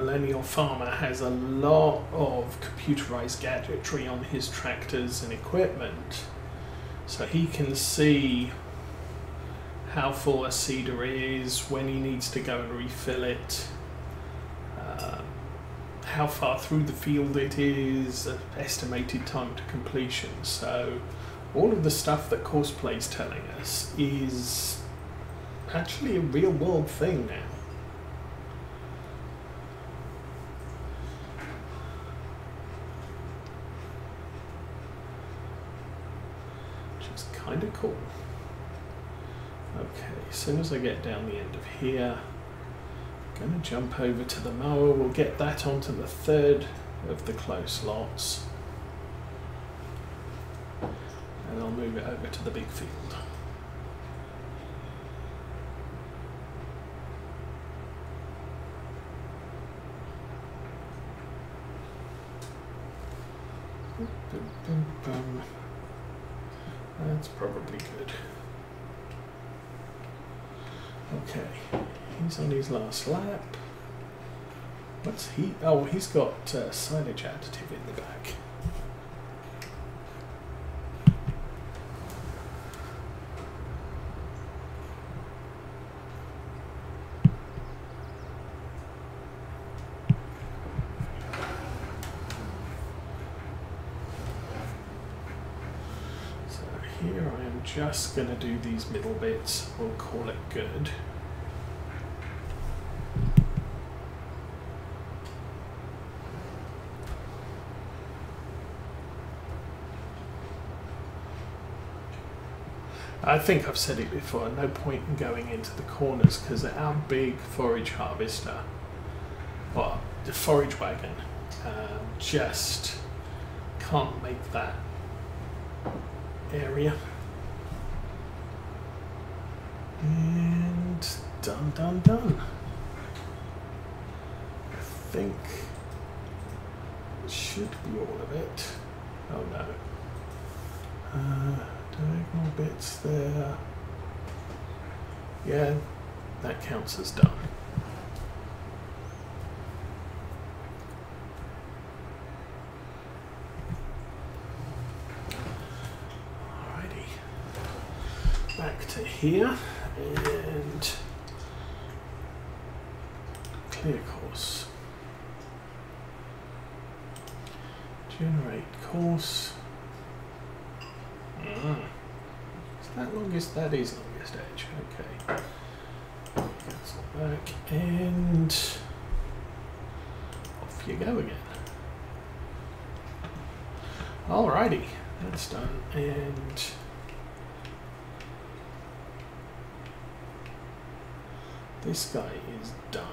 Millennial Farmer has a lot of computerized gadgetry on his tractors and equipment, so he can see how full a seeder is, when he needs to go and refill it, how far through the field it is, estimated time to completion. So all of the stuff that Courseplay is telling us is actually a real world thing now. Which is kind of cool. Okay, as soon as I get down the end of here, I'm going to jump over to the mower. We'll get that onto the third of the close lots. And I'll move it over to the big field. That's probably good. Okay, he's on his last lap. What's he? Oh, he's got silage additive in the back. Here I am just going to do these middle bits, we'll call it good. I think I've said it before, no point in going into the corners because our big forage harvester, or the forage wagon, just can't make that area. And done. I think it should be all of it. Oh no. Diagonal bits there. Yeah, that counts as done. Back to here and clear course. Generate course. Is that longest? That is longest edge. Okay. Cancel back and off you go again. Alrighty, that's done. And this guy is done.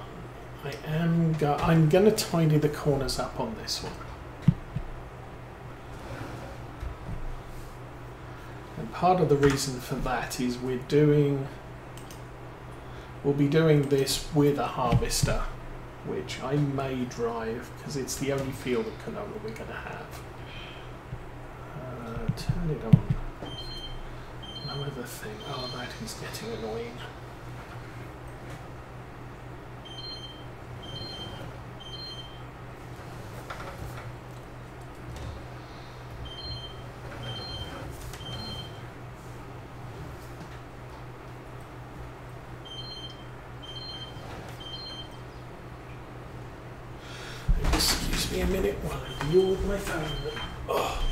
I'm going to tidy the corners up on this one. And part of the reason for that is we'll be doing this with a harvester, which I may drive because it's the only field of canola we're going to have. Turn it on. No other thing. Oh, that is getting annoying. Excuse me a minute while I deal with my phone. Oh.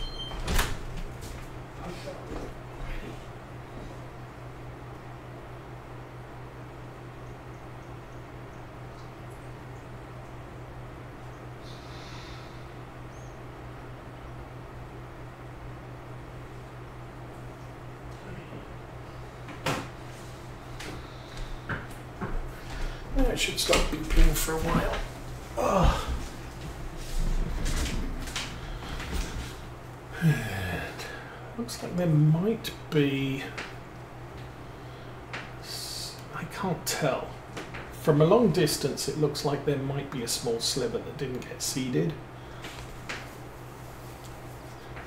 It should stop beeping for a while. Oh. Looks like there might be, I can't tell. From a long distance it looks like there might be a small sliver that didn't get seeded.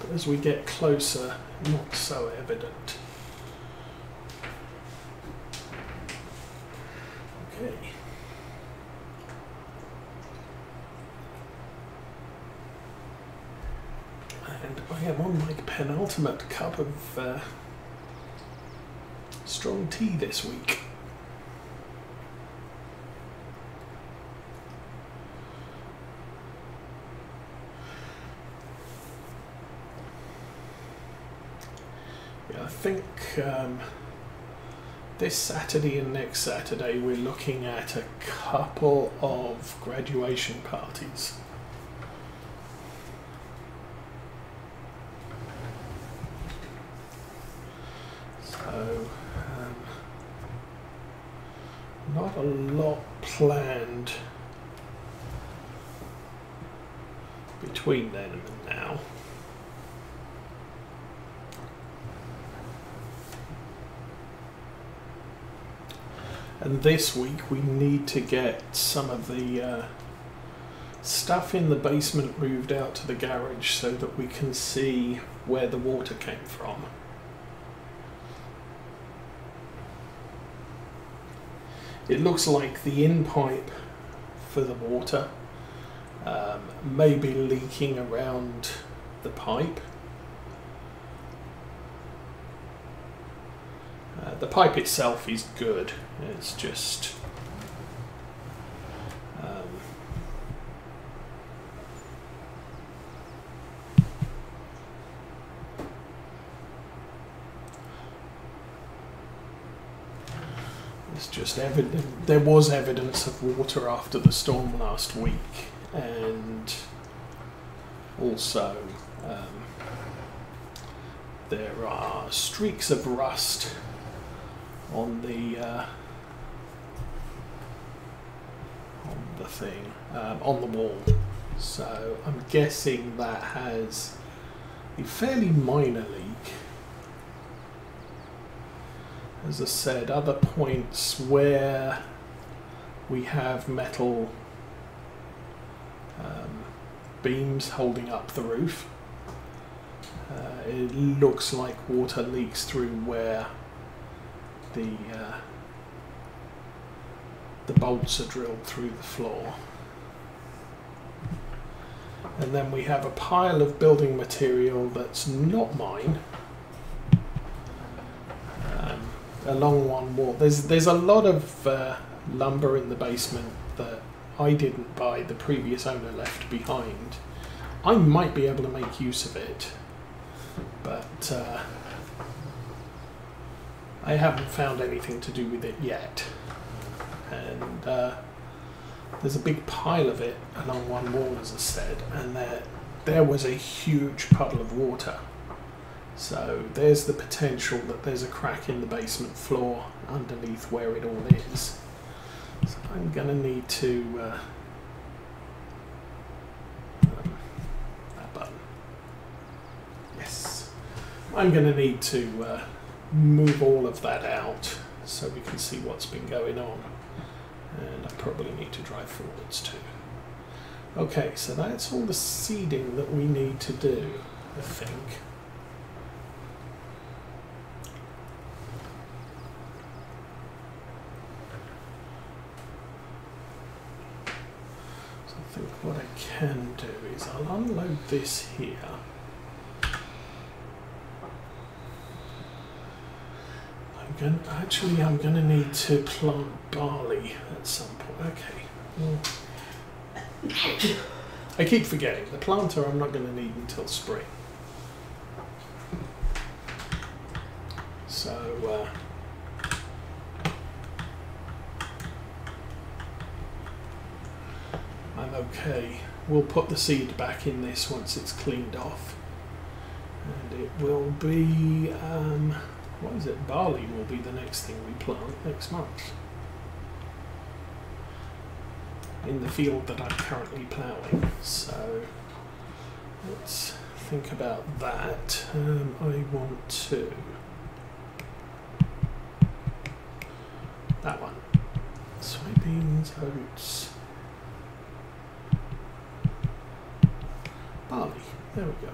But as we get closer, not so evident. Okay. I am on my penultimate cup of strong tea this week. Yeah, I think this Saturday and next Saturday we're looking at a couple of graduation parties. So not a lot planned between then and now. And this week we need to get some of the stuff in the basement moved out to the garage so that we can see where the water came from. It looks like the in-pipe for the water may be leaking around the pipe. The pipe itself is good, it's just evident. There was evidence of water after the storm last week, and also there are streaks of rust on the thing, on the wall. So I'm guessing that has a fairly minor leak. As I said, other points where we have metal beams holding up the roof, it looks like water leaks through where the bolts are drilled through the floor. And then we have a pile of building material that's not mine along one wall. There's a lot of lumber in the basement that I didn't buy, the previous owner left behind. I might be able to make use of it, but I haven't found anything to do with it yet. And there's a big pile of it along one wall, as I said, and there was a huge puddle of water. So there's the potential that there's a crack in the basement floor underneath where it all is. So I'm going to need to that button. Yes. I'm going to need to move all of that out so we can see what's been going on. And I probably need to drive forwards too. Okay, so that's all the seeding that we need to do, I think. So I think what I can do is I'll unload this here. I'm going to need to plant barley at some point. Okay. Well, I keep forgetting. The planter I'm not going to need until spring. So, I'm okay. We'll put the seed back in this once it's cleaned off. And it will be... what is it? Barley will be the next thing we plant next month. In the field that I'm currently ploughing. So let's think about that. I want to... that one. Soybeans, oats, barley. There we go.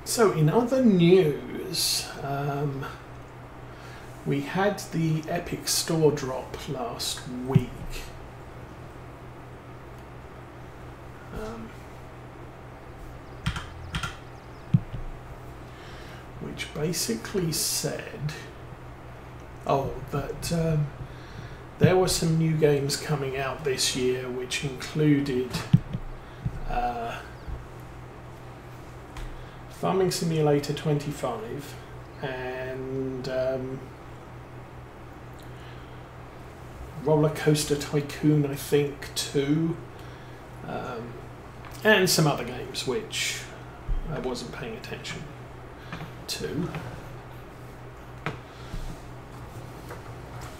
So in other news, We had the epic store drop last week. Which basically said, that there were some new games coming out this year, which included Farming Simulator 25 and Roller Coaster Tycoon, I think, 2, and some other games which I wasn't paying attention to.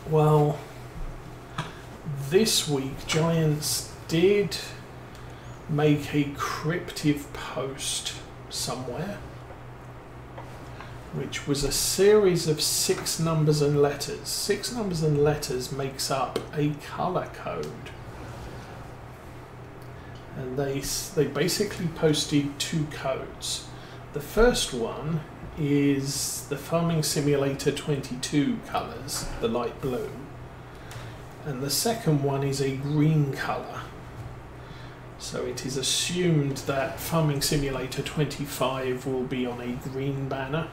Well, this week Giants did make a cryptic post somewhere, which was a series of 6 numbers and letters. 6 numbers and letters makes up a color code. And they basically posted 2 codes. The first one is the Farming Simulator 22 colours, the light blue. And the second one is a green colour. So it is assumed that Farming Simulator 25 will be on a green banner.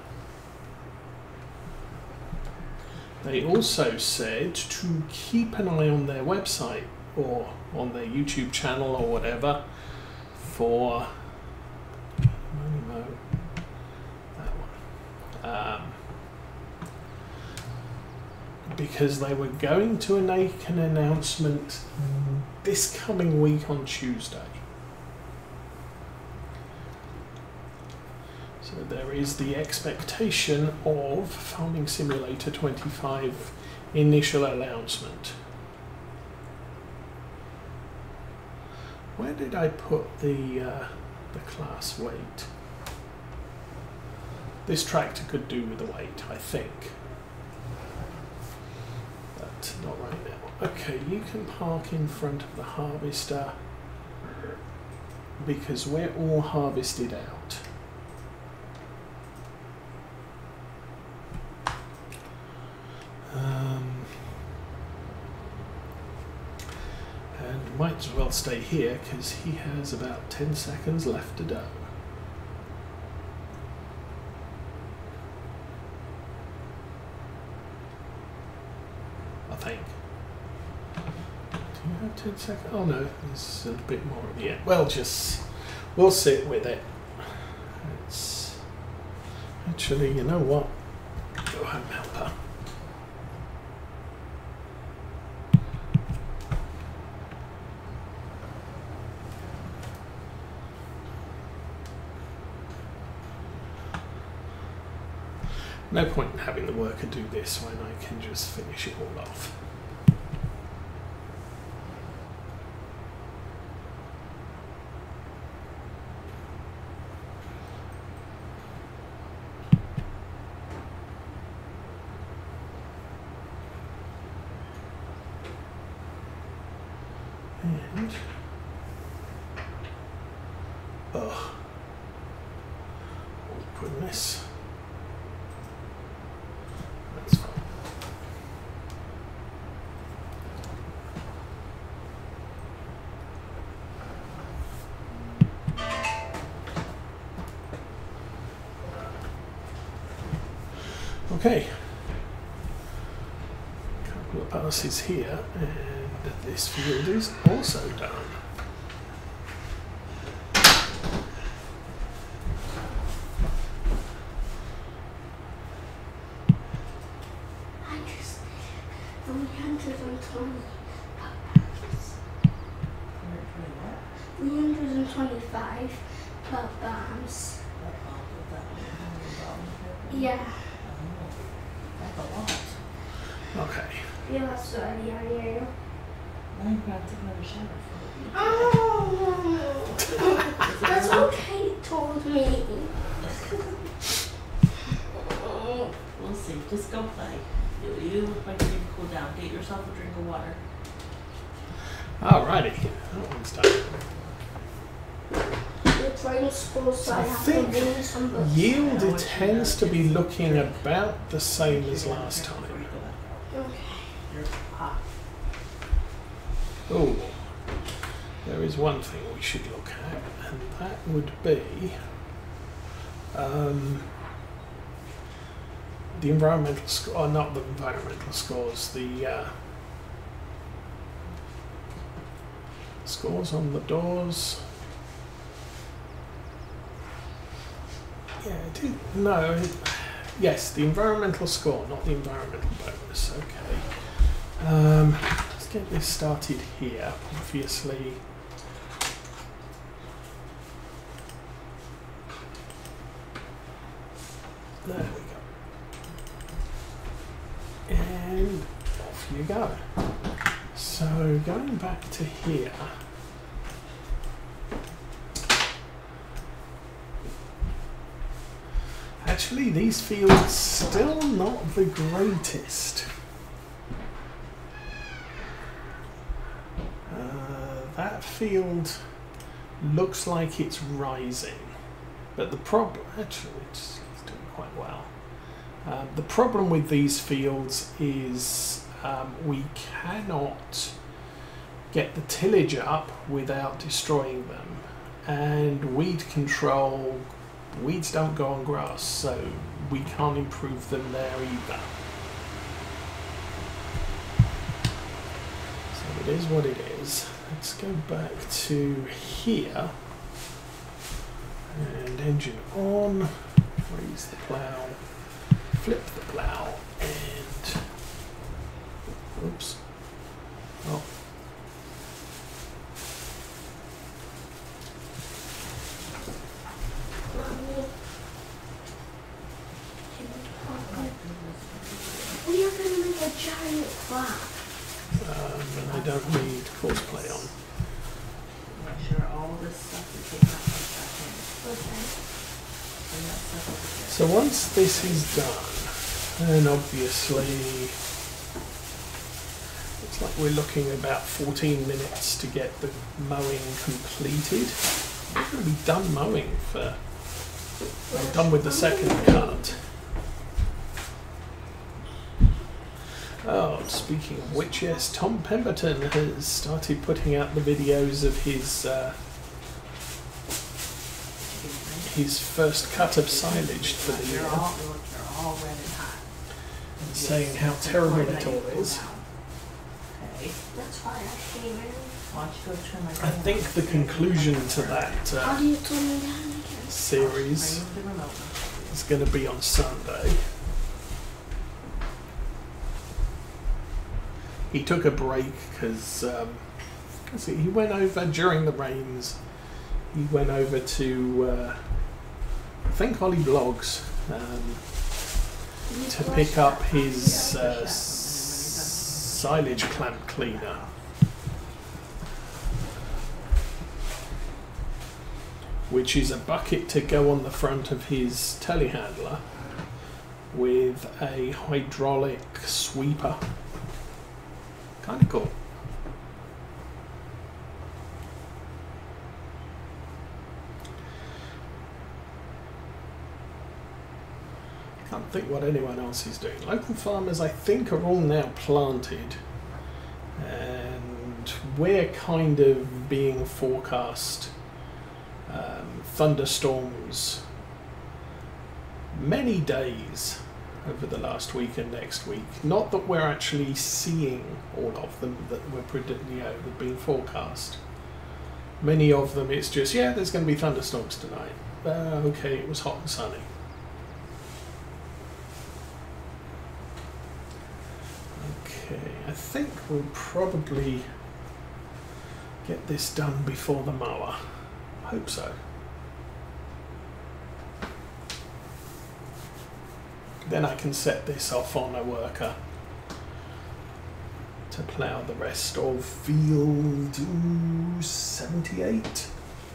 They also said to keep an eye on their website or on their YouTube channel or whatever for because they were going to make an announcement this coming week on Tuesday. So there is the expectation of Farming Simulator 25 initial announcement. Where did I put the class weight? This tractor could do with the weight, I think. But not right now. Okay, you can park in front of the harvester because we're all harvested out. And might as well stay here because he has about 10 seconds left to go. I think. Do you have 10 seconds? Oh no, there's a bit more at the end. Well, we'll sit with it. It's actually, you know what? Go home, helper. No point in having the worker do this when I can just finish it all off. And we'll put this. That's fine. Okay. A couple of passes here, and this field is also done. Yeah. That's a lot. Okay. Yeah, that's sweaty, are you? Now you've got to take another shower for Oh, that's what Kate told me. We'll see. Just go play. You look like you need to cool down. Get yourself a drink of water. Alrighty. That one's done. Trying school, so I have think to read some books. Yield tends to be looking about the same as last time. Oh, there is one thing we should look at, and that would be the environmental score, or not the environmental scores, the scores on the doors. Yeah, it is, no, yes, the environmental score, not the environmental bonus. Okay. Let's get this started here. Obviously, there we go. And off you go. So going back to here. Actually, these fields still not the greatest. That field looks like it's rising, but the problem, actually, it's doing quite well. The problem with these fields is we cannot get the tillage up without destroying them, and weed control. Weeds don't go on grass, so we can't improve them there either. So it is what it is. Let's go back to here. And engine on. Freeze the plough. Flip the plough. And... oops. Oh. We are going to make a giant clap. And I don't need courseplay on. Make sure all this stuff is taken out like that. Okay. And that stuff over here. So once this is done, then obviously looks like we're looking about 14 minutes to get the mowing completed. We're going to be done mowing for... I'm done with the second cut. Oh, speaking of which, yes, Tom Pemberton has started putting out the videos of his first cut of silage for the year, They're all red and hot. and saying how terrible it all is. Okay. That's why I came in. Why don't you go turn my I think the conclusion to that How do you turn me down again? series Bring the remote. is going to be on Sunday. He took a break because he went over during the rains. He went over to I think Ollie Blogs to pick up his silage clamp cleaner, which is a bucket to go on the front of his telehandler with a hydraulic sweeper. Kind of cool. Can't think what anyone else is doing. Local farmers, I think, are all now planted, and we're kind of being forecast thunderstorms many days over the last week and next week. Not that we're actually seeing all of them that we're predicting, that are being forecast. Many of them, it's just, yeah, there's going to be thunderstorms tonight. Okay, it was hot and sunny. Okay, I think we'll probably get this done before the mower. I hope so. Then I can set this off on a worker to plough the rest of field 78,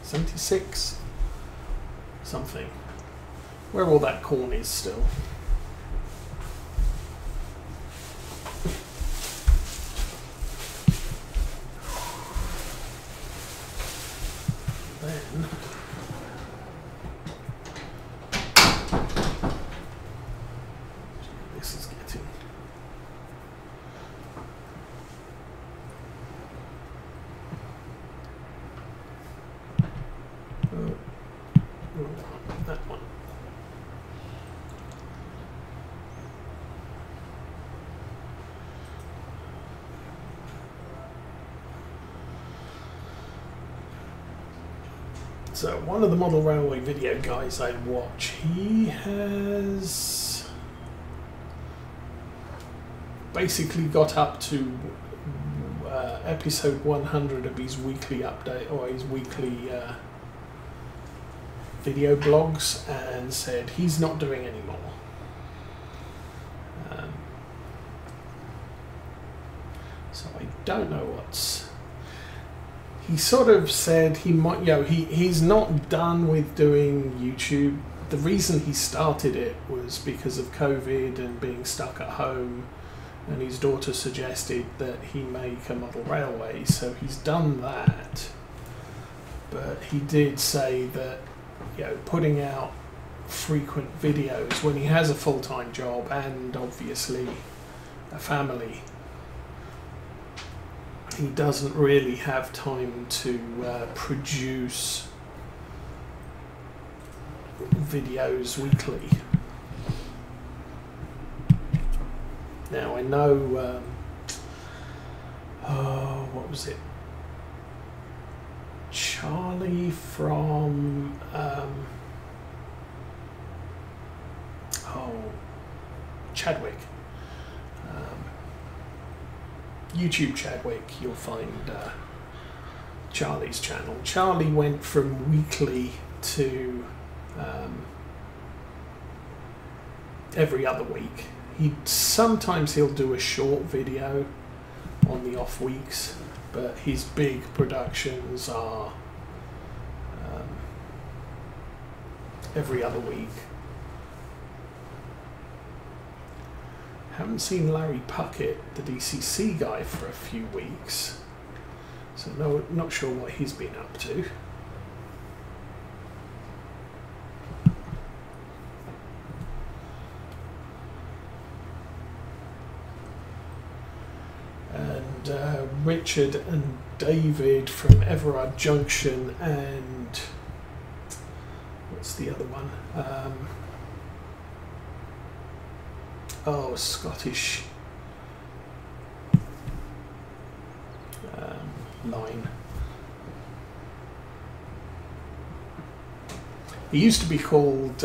76, something. Where all that corn is still. Then this is getting So one of the model railway video guys I watch, he has basically got up to episode 100 of his weekly update, or his weekly video blogs, and said he's not doing any more. So I don't know what's... He sort of said he might, he's not done with doing YouTube. The reason he started it was because of COVID and being stuck at home, and his daughter suggested that he make a model railway, so he's done that. But he did say that, putting out frequent videos when he has a full-time job and obviously a family, he doesn't really have time to produce videos weekly. Now I know, what was it? Charlie from, Chadwick. YouTube Chadwick, you'll find Charlie's channel. Charlie went from weekly to every other week. Sometimes he'll do a short video on the off weeks, but his big productions are every other week. Haven't seen Larry Puckett, the DCC guy, for a few weeks, so not sure what he's been up to. And Richard and David from Everard Junction, and what's the other one? Scottish line. He used to be called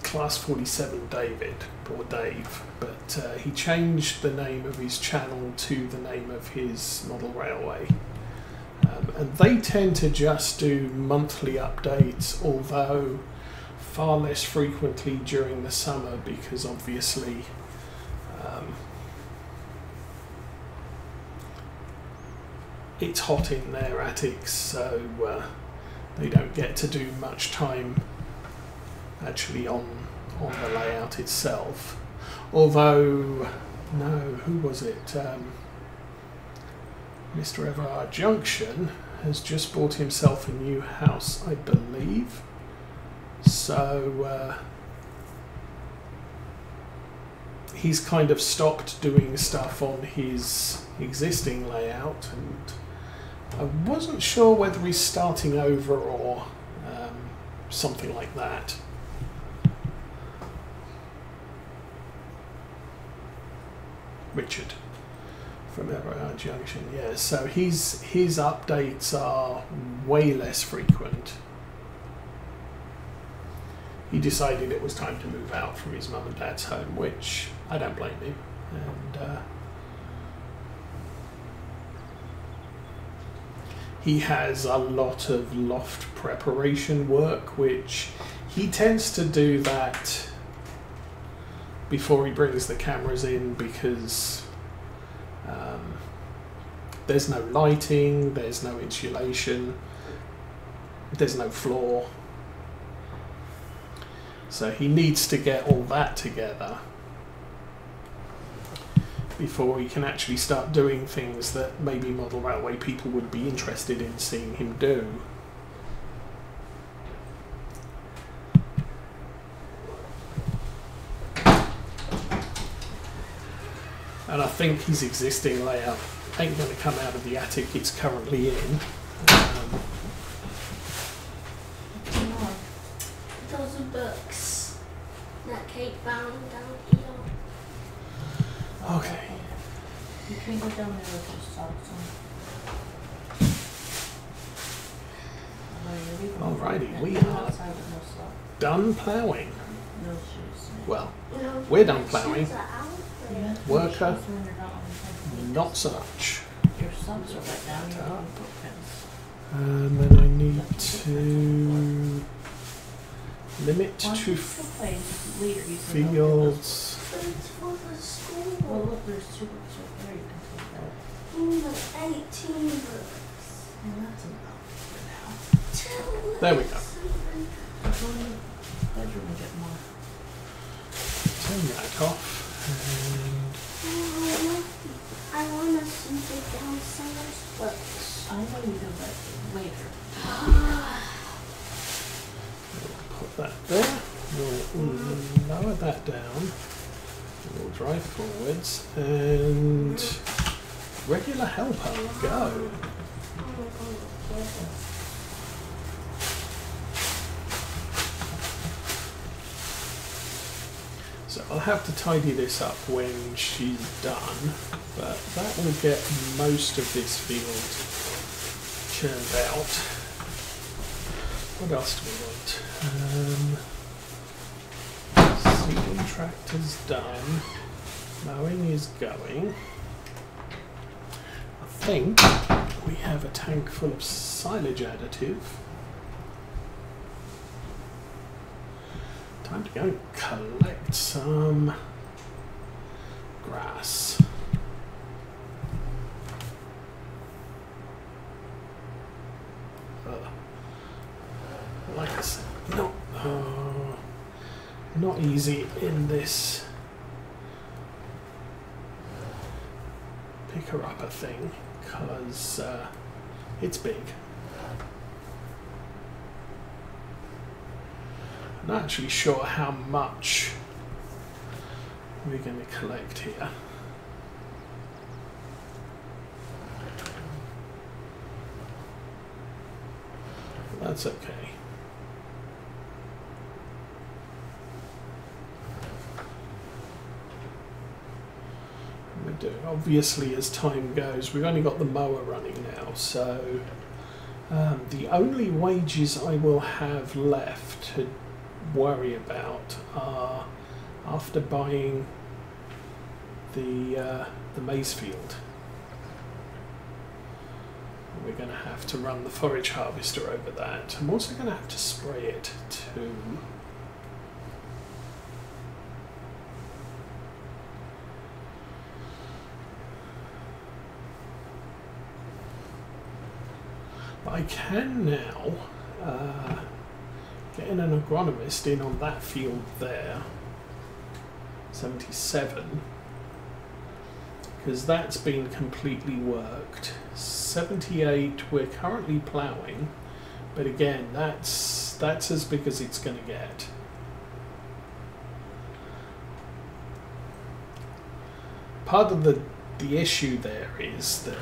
Class 47 David, or Dave, but he changed the name of his channel to the name of his model railway. And they tend to just do monthly updates, although far less frequently during the summer, because obviously it's hot in their attics, so they don't get to do much time actually on the layout itself. Although, no, who was it? Mr. Everard Junction has just bought himself a new house, I believe. So he's kind of stopped doing stuff on his existing layout, and I wasn't sure whether he's starting over or something like that. Richard from Everard Junction, yeah. So his updates are way less frequent. He decided it was time to move out from his mum and dad's home, which I don't blame him. And he has a lot of loft preparation work, which he tends to do that before he brings the cameras in, because there's no lighting, there's no insulation, there's no floor. So he needs to get all that together before he can actually start doing things that maybe model railway people would be interested in seeing him do. And I think his existing layout ain't going to come out of the attic it's currently in. Those are books that Kate found down here. Okay. You can go down there with your socks Alrighty, we And are outside with no stuff. done ploughing. No shoes. Well, No, we're done the ploughing. shoes are out You there. have to Worker. wear shoes when you're not on the technique. Not so much. Your socks are right down. You That have up. footprints. And then I need to limit Why don't to you still play later? You can go get fields. But it's for the those. Well, school. look, there's 2 books right there. You can take that. There's 18 books. Well, that's enough for now. There we go. I'll go in the bedroom and get more. Turn that off. I want to see the downstairs books. I know you do, but later. Put that there. We'll lower that down. We'll drive forwards and regular helper, go. So I'll have to tidy this up when she's done, but that will get most of this field churned out. What else do we want? Seeding tractor's done. Mowing is going. I think we have a tank full of silage additive. Time to go and collect some grass. Like I said, not easy in this picker-upper thing because it's big. I'm not actually sure how much we're going to collect here. But that's okay. We're doing, obviously, as time goes, we've only got the mower running now, so the only wages I will have left to worry about are after buying the maize field. We're going to have to run the forage harvester over that. I'm also going to have to spray it too. But I can now get in an agronomist in on that field there, 77, because that's been completely worked. 78 we're currently ploughing, but again that's as big as it's going to get. Part of the issue there is that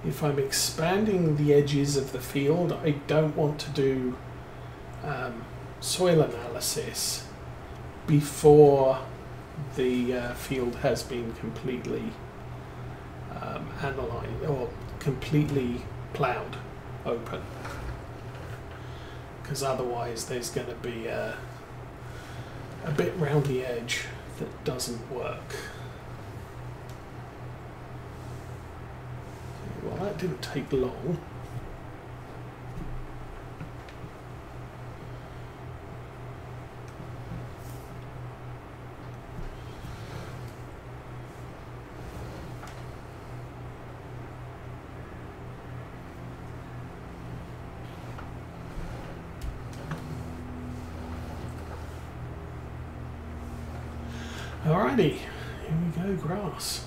if I'm expanding the edges of the field, I don't want to do soil analysis before the field has been completely analyzed or completely ploughed open, because otherwise there's going to be a bit round the edge that doesn't work. Well, that didn't take long. Alrighty, here we go, grass.